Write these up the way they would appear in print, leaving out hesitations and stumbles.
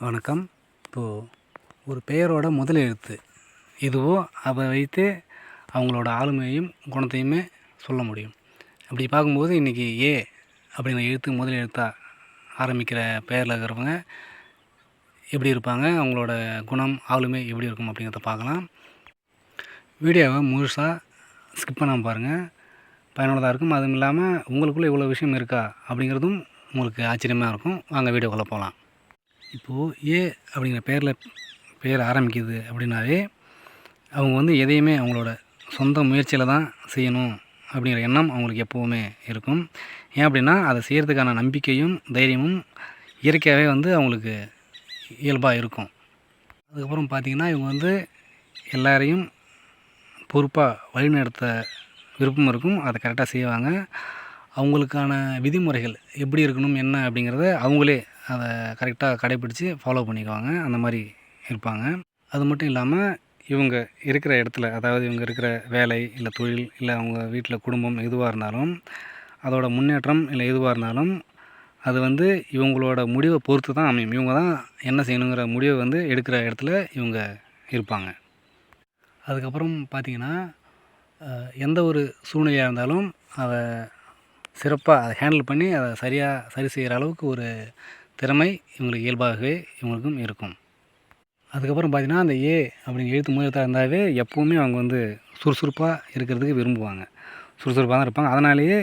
வணக்கம். இப்போது ஒரு பெயரோட முதல் எழுத்து எதுவோ அதை வைத்து அவங்களோட ஆளுமையையும் குணத்தையுமே சொல்ல முடியும். அப்படி பார்க்கும்போது இன்றைக்கி ஏ அப்படிங்கிற எழுத்து முதல் எழுத்தாக ஆரம்பிக்கிற பெயரில் இருக்கிறவங்க எப்படி இருப்பாங்க, அவங்களோட குணம் ஆளுமை எப்படி இருக்கும் அப்படிங்கிறத பார்க்கலாம். வீடியோவை முழுசாக ஸ்கிப் பண்ணாமல் பாருங்கள், பயனுள்ளதாக இருக்கும். அதுவும் இல்லாமல் உங்களுக்குள்ளே இவ்வளோ விஷயம் இருக்கா அப்படிங்கிறதும் உங்களுக்கு ஆச்சரியமாக இருக்கும். வாங்க வீடியோக்குள்ளே போகலாம். இப்போது ஏ அப்படிங்கிற பேர் ஆரம்பிக்குது அப்படின்னாவே அவங்க எதையுமே அவங்களோட சொந்த முயற்சியில் தான் செய்யணும் அப்படிங்கிற எண்ணம் அவங்களுக்கு எப்போவுமே இருக்கும். ஏன் அப்படின்னா அதை செய்கிறதுக்கான நம்பிக்கையும் தைரியமும் இயற்கையாகவே அவங்களுக்கு இயல்பாக இருக்கும். அதுக்கப்புறம் பார்த்திங்கன்னா இவங்க எல்லாரையும் பொறுப்பாக வழிநடத்த விருப்பம் இருக்கும். அதை கரெக்டாக செய்வாங்க. அவங்களுக்கான விதிமுறைகள் எப்படி இருக்கணும் என்ன அப்படிங்கிறத அவங்களே அதை கரெக்டாக கடைப்பிடித்து ஃபாலோ பண்ணிக்குவாங்க. அந்த மாதிரி இருப்பாங்க. அது மட்டும் இல்லாமல் இவங்க இருக்கிற இடத்துல, அதாவது இவங்க இருக்கிற வேலை இல்லை தொழில் இல்லை அவங்க வீட்டில் குடும்பம் எதுவாக இருந்தாலும் அதோட முன்னேற்றம் இல்லை எதுவாக இருந்தாலும் அது இவங்களோட முடிவை பொறுத்து தான் அமையும். இவங்க தான் என்ன செய்யணுங்கிற முடிவை எடுக்கிற இடத்துல இவங்க இருப்பாங்க. அதுக்கப்புறம் பார்த்திங்கன்னா எந்த ஒரு சூழ்நிலையாக இருந்தாலும் அதை சிறப்பாக அதை ஹேண்டில் பண்ணி அதை சரி செய்கிற அளவுக்கு ஒரு திறமை இவங்களுக்கு இயல்பாகவே இவங்களுக்கும் இருக்கும். அதுக்கப்புறம் பார்த்திங்கன்னா அந்த ஏ அப்படிங்கிற எழுத்து முதலத்தாக இருந்தாவே எப்போவுமே அவங்க சுறுசுறுப்பாக இருக்கிறதுக்கு விரும்புவாங்க. சுறுசுறுப்பாக தான் இருப்பாங்க. அதனாலேயே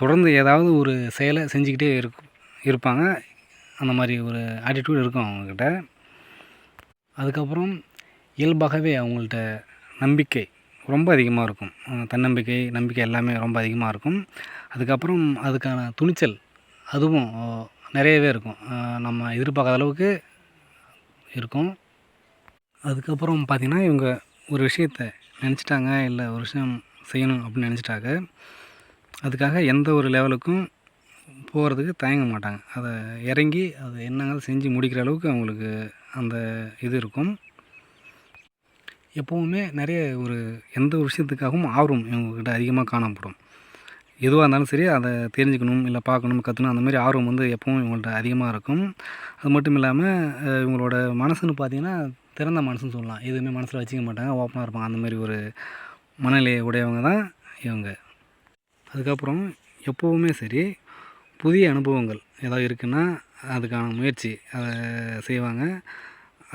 தொடர்ந்து ஏதாவது ஒரு செயலை செஞ்சுக்கிட்டே இருப்பாங்க. அந்த மாதிரி ஒரு ஆட்டிடியூட் இருக்கும் அவங்கக்கிட்ட. அதுக்கப்புறம் இயல்பாகவே அவங்கள்ட்ட நம்பிக்கை ரொம்ப அதிகமாக இருக்கும். தன்னம்பிக்கை, நம்பிக்கை எல்லாமே ரொம்ப அதிகமாக இருக்கும். அதுக்கப்புறம் அதுக்கான துணிச்சல் அதுவும் நிறையவே இருக்கும். நம்ம எதிர்பார்க்காத அளவுக்கு இருக்கும். அதுக்கப்புறம் பார்த்திங்கன்னா இவங்க ஒரு விஷயத்தை நினச்சிட்டாங்க, இல்லை ஒரு விஷயம் செய்யணும் அப்படின்னு நினச்சிட்டாங்க, அதுக்காக எந்த ஒரு லெவலுக்கும் போகிறதுக்கு தயங்க மாட்டாங்க. அதை இறங்கி அதை என்னங்க செஞ்சு முடிக்கிற அளவுக்கு அவங்களுக்கு அந்த இது இருக்கும். எப்போவுமே நிறைய எந்த ஒரு விஷயத்துக்காகவும் ஆர்வம் இவங்கக்கிட்ட அதிகமாக காணப்படும். எதுவாக இருந்தாலும் சரி அதை தெரிஞ்சுக்கணும், இல்லை பார்க்கணும், கற்றுக்கணும், அந்த மாதிரி ஆர்வம் எப்பவும் இவங்கள்ட்ட அதிகமாக இருக்கும். அது மட்டும் இல்லாமல் இவங்களோட மனசுன்னு பார்த்திங்கன்னா திறந்த மனசுன்னு சொல்லலாம். எதுவுமே மனசில் வச்சுக்க மாட்டாங்க, ஓப்பனாக இருப்பாங்க. அந்த மாதிரி ஒரு மனநிலை உடையவங்க தான் இவங்க. அதுக்கப்புறம் எப்போவுமே சரி புதிய அனுபவங்கள் ஏதாவது இருக்குன்னா அதுக்கான முயற்சி அதை செய்வாங்க.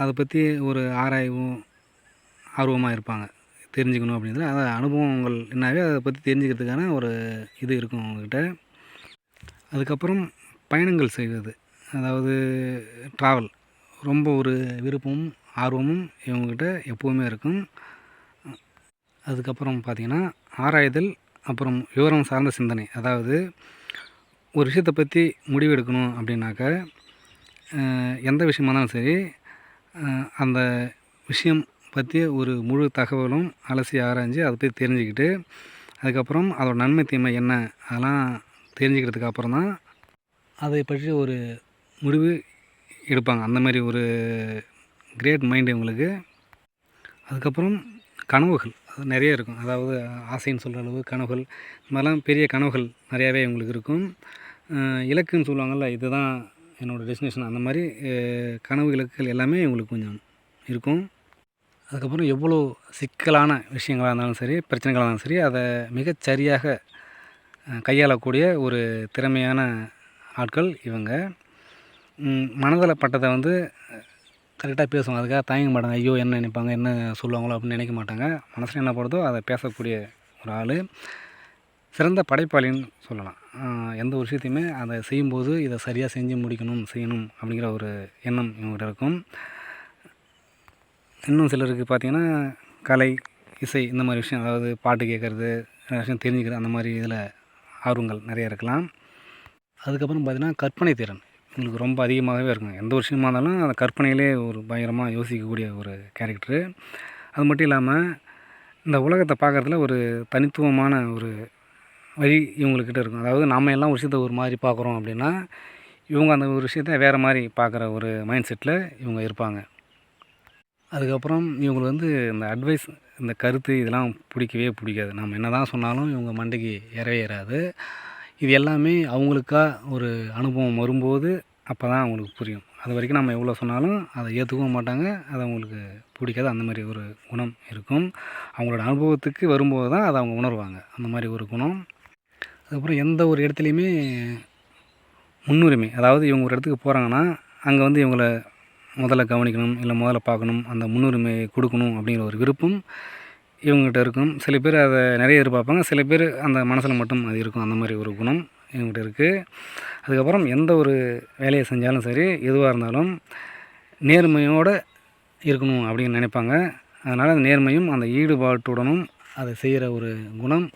அதை பற்றி ஒரு ஆர்வமாக இருப்பாங்க, தெரிஞ்சுக்கணும் அப்படின்றது. அதாவது அனுபவங்கள் என்னாவே அதை பற்றி தெரிஞ்சுக்கிறதுக்கான ஒரு இது இருக்கும் அவங்கக்கிட்ட. அதுக்கப்புறம் பயணங்கள் செய்வது, அதாவது ட்ராவல் ரொம்ப ஒரு விருப்பமும் ஆர்வமும் இவங்கக்கிட்ட எப்போவுமே இருக்கும். அதுக்கப்புறம் பார்த்திங்கன்னா ஆராய்தல், அப்புறம் விவரம் சார்ந்த சிந்தனை. அதாவது ஒரு விஷயத்தை பற்றி முடிவு எடுக்கணும் அப்படின்னாக்கா எந்த விஷயமா இருந்தாலும் சரி அந்த விஷயம் பற்றி ஒரு முழு தகவலும் அலசி ஆராய்ஞ்சு அதை பற்றி தெரிஞ்சுக்கிட்டு அதுக்கப்புறம் அதோட நன்மை தீமை என்ன அதெல்லாம் தெரிஞ்சுக்கிறதுக்கு அப்புறம் தான் அதை பற்றி ஒரு முடிவு எடுப்பாங்க. அந்த மாதிரி ஒரு கிரேட் மைண்டு இவங்களுக்கு. அதுக்கப்புறம் கனவுகள் அது நிறைய இருக்கும். அதாவது ஆசைன்னு சொல்கிற அளவு கனவுகள், இந்த மாதிரிலாம் பெரிய கனவுகள் நிறையாவே இவங்களுக்கு இருக்கும். இலக்குன்னு சொல்லுவாங்கள்ல, இதுதான் என்னோடய டெஸ்டினேஷன், அந்த மாதிரி கனவு இலக்குகள் எல்லாமே இவங்களுக்கு கொஞ்சம் இருக்கும். அதுக்கப்புறம் எவ்வளோ சிக்கலான விஷயங்களாக இருந்தாலும் சரி, பிரச்சனைகளாக இருந்தாலும் சரி, அதை மிகச்சரியாக கையாளக்கூடிய ஒரு திறமையான ஆட்கள் இவங்க. மனதில் பட்டதை கரெக்டாக பேசுவாங்க. அதுக்காக தயங்க மாட்டாங்க. ஐயோ என்ன நினைப்பாங்க, என்ன சொல்லுவாங்களோ அப்படின்னு நினைக்க மாட்டாங்க. மனசில் என்ன படுதோ அதை பேசக்கூடிய ஒரு ஆள். சிறந்த படைப்பாளின்னு சொல்லலாம். எந்த ஒரு விஷயத்தையுமே அதை செய்யும்போது இதை சரியாக செஞ்சு முடிக்கணும், செய்யணும் அப்படிங்கிற ஒரு எண்ணம் இவங்ககிட்ட இருக்கும். இன்னும் சிலருக்கு பார்த்திங்கன்னா கலை, இசை இந்த மாதிரி விஷயம், அதாவது பாட்டு கேட்குறது, விஷயம் தெரிஞ்சுக்கிறது, அந்த மாதிரி இதில் ஆர்வங்கள் நிறைய இருக்கலாம். அதுக்கப்புறம் பார்த்திங்கன்னா கற்பனை திறன் உங்களுக்கு ரொம்ப அதிகமாகவே இருக்கும். எந்த ஒரு விஷயமா இருந்தாலும் அந்த கற்பனையிலே ஒரு பயங்கரமாக யோசிக்கக்கூடிய ஒரு கேரக்டரு. அது மட்டும் இல்லாமல் இந்த உலகத்தை பார்க்குறதுல ஒரு தனித்துவமான ஒரு வழி இவங்கக்கிட்ட இருக்கும். அதாவது நாம் எல்லாம் ஒரு விஷயத்தை ஒரு மாதிரி பார்க்குறோம் அப்படின்னா இவங்க அந்த ஒரு விஷயத்தை வேறு மாதிரி பார்க்குற ஒரு மைண்ட் செட்டில் இவங்க இருப்பாங்க. அதுக்கப்புறம் இவங்களுக்கு இந்த அட்வைஸ், இந்த கருத்து இதெல்லாம் பிடிக்கவே பிடிக்காது. நம்ம என்ன தான் சொன்னாலும் இவங்க மண்டைக்கு ஏறவே ஏறாது. இது எல்லாமே அவங்களுக்கா ஒரு அனுபவம் வரும்போது அப்போ தான் அவங்களுக்கு புரியும். அது வரைக்கும் நம்ம எவ்வளோ சொன்னாலும் அதை ஏற்றுக்கவும் மாட்டாங்க. அது அவங்களுக்கு பிடிக்காது. அந்த மாதிரி ஒரு குணம் இருக்கும். அவங்களோட அனுபவத்துக்கு வரும்போது தான் அதை அவங்க உணர்வாங்க. அந்த மாதிரி ஒரு குணம். அதுக்கப்புறம் எந்த ஒரு இடத்துலையுமே முன்னுரிமை, அதாவது இவங்க ஒரு இடத்துக்கு போகிறாங்கன்னா அங்கே வந்து இவங்கள முதல்ல கவனிக்கணும், இல்லை முதல்ல பார்க்கணும், அந்த முன்னுரிமை கொடுக்கணும் அப்படிங்கிற ஒரு விருப்பம் இவங்ககிட்ட இருக்கும். சில பேர் அதை நிறைய எதிர்பார்ப்பாங்க, சில பேர் அந்த மனசில் மட்டும் அது இருக்கும். அந்த மாதிரி ஒரு குணம் இவங்ககிட்ட இருக்குது. அதுக்கப்புறம் எந்த ஒரு வேலையை செஞ்சாலும் சரி, எதுவாக இருந்தாலும் நேர்மையோடு இருக்கணும் அப்படின்னு நினைப்பாங்க. அதனால் அந்த நேர்மையும் அந்த ஈடுபாட்டுடனும் அதை செய்கிற ஒரு குணம்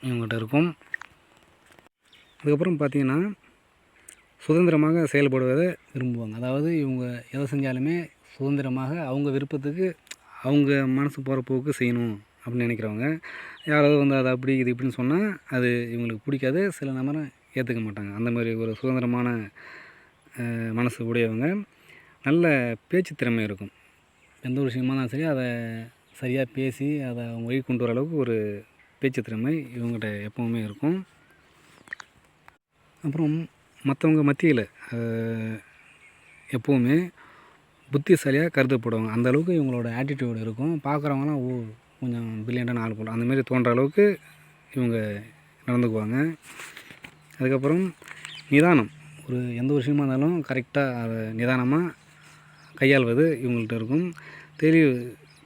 இவங்ககிட்ட இருக்கும். அதுக்கப்புறம் பார்த்திங்கன்னா சுதந்திரமாக செயல்படுவதை விரும்புவாங்க. அதாவது இவங்க எதை செஞ்சாலுமே சுதந்திரமாக அவங்க விருப்பத்துக்கு அவங்க மனசு போகிற போக்கு செய்யணும் அப்படின்னு நினைக்கிறவங்க. யாராவது வந்து அது அப்படி இது இப்படின்னு சொன்னால் அது இவங்களுக்கு பிடிக்காது. சில நபரை ஏற்றுக்க மாட்டாங்க. அந்த மாதிரி ஒரு சுதந்திரமான மனசு உடையவங்க. நல்ல பேச்சு திறமை இருக்கும். எந்த ஒரு விஷயமா இருந்தாலும் சரி அதை சரியாக பேசி அதை அவங்க வழி கொண்டு வர அளவுக்கு ஒரு பேச்சு திறமை இவங்ககிட்ட எப்போவுமே இருக்கும். அப்புறம் மற்றவங்க மத்தியில் எப்போவுமே புத்திசாலியாக கருதப்படுவாங்க. அந்தளவுக்கு இவங்களோட ஆட்டிடியூடு இருக்கும். பார்க்குறவங்களாம் கொஞ்சம் பிரில்லியண்ட்டான ஆள் போல் அந்தமாரி தோன்ற அளவுக்கு இவங்க நடந்துக்குவாங்க. அதுக்கப்புறம் நிதானம். எந்த ஒரு விஷயமா இருந்தாலும் கரெக்டாக அதை நிதானமாக கையாள்வது இவங்கள்ட்ட இருக்கும்.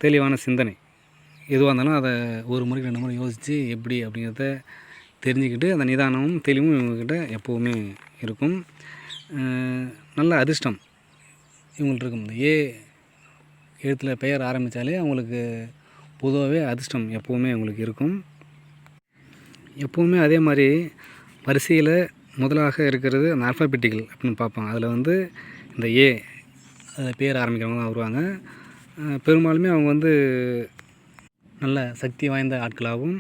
தெளிவான சிந்தனை. எதுவாக இருந்தாலும் அதை ஒரு முறைக்கு 2 முறை யோசித்து எப்படி அப்படிங்கிறத தெரிஞ்சுக்கிட்டு அந்த நிதானமும் தெளிவும் இவங்கக்கிட்ட எப்போவுமே இருக்கும். நல்ல அதிர்ஷ்டம் இவங்கள்ட்ட இருக்கும். இந்த எழுத்தில் பெயர் ஆரம்பித்தாலே அவங்களுக்கு பொதுவாகவே அதிர்ஷ்டம் எப்போவுமே அவங்களுக்கு இருக்கும். எப்போவுமே அதே மாதிரி வரிசையில் முதலாக இருக்கிறது அந்த ஆல்ஃபாபெட்டிக்கல் அப்படின்னு பார்ப்பாங்க. அதில் வந்து இந்த அதில் பேர் ஆரம்பிக்கிறவங்க தான் வருவாங்க. பெரும்பாலுமே அவங்க வந்து நல்ல சக்தி வாய்ந்த ஆட்களாகவும்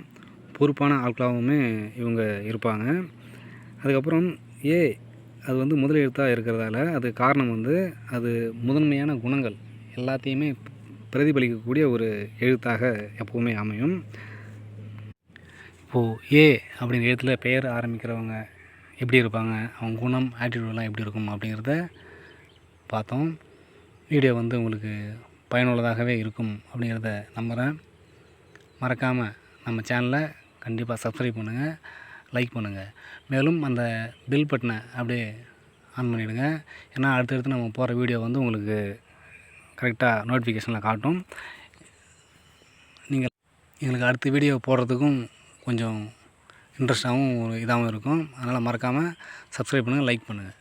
பொறுப்பான ஆட்களாகவுமே இவங்க இருப்பாங்க. அதுக்கப்புறம் அது வந்து முதல் எழுத்தாக இருக்கிறதால அது காரணம் வந்து அது முதன்மையான குணங்கள் எல்லாத்தையுமே பிரதிபலிக்கக்கூடிய ஒரு எழுத்தாக எப்போவுமே அமையும். இப்போது அப்படிங்கிற எழுத்தில் பெயர் ஆரம்பிக்கிறவங்க எப்படி இருப்பாங்க, அவங்க குணம் ஆட்டிடியூட்லாம் எப்படி இருக்கும் அப்படிங்கிறத பார்த்தோம். வீடியோ வந்து உங்களுக்கு பயனுள்ளதாகவே இருக்கும் அப்படிங்கிறத நம்புகிறேன். மறக்காமல் நம்ம சேனலை கண்டிப்பாக சப்ஸ்கிரைப் பண்ணுங்கள், லைக் பண்ணுங்கள். மேலும் அந்த பெல் பட்டனை அப்படியே ஆன் பண்ணிவிடுங்க. ஏன்னா அடுத்தடுத்து நம்ம போகிற வீடியோ வந்து உங்களுக்கு கரெக்டாக நோட்டிஃபிகேஷனில் காட்டும். நீங்கள் எங்களுக்கு அடுத்த வீடியோ போடுறதுக்கும் கொஞ்சம் இன்ட்ரெஸ்ட்டாகவும் இதாகவும் இருக்கும். அதனால் மறக்காமல் சப்ஸ்கிரைப் பண்ணுங்கள், லைக் பண்ணுங்கள்.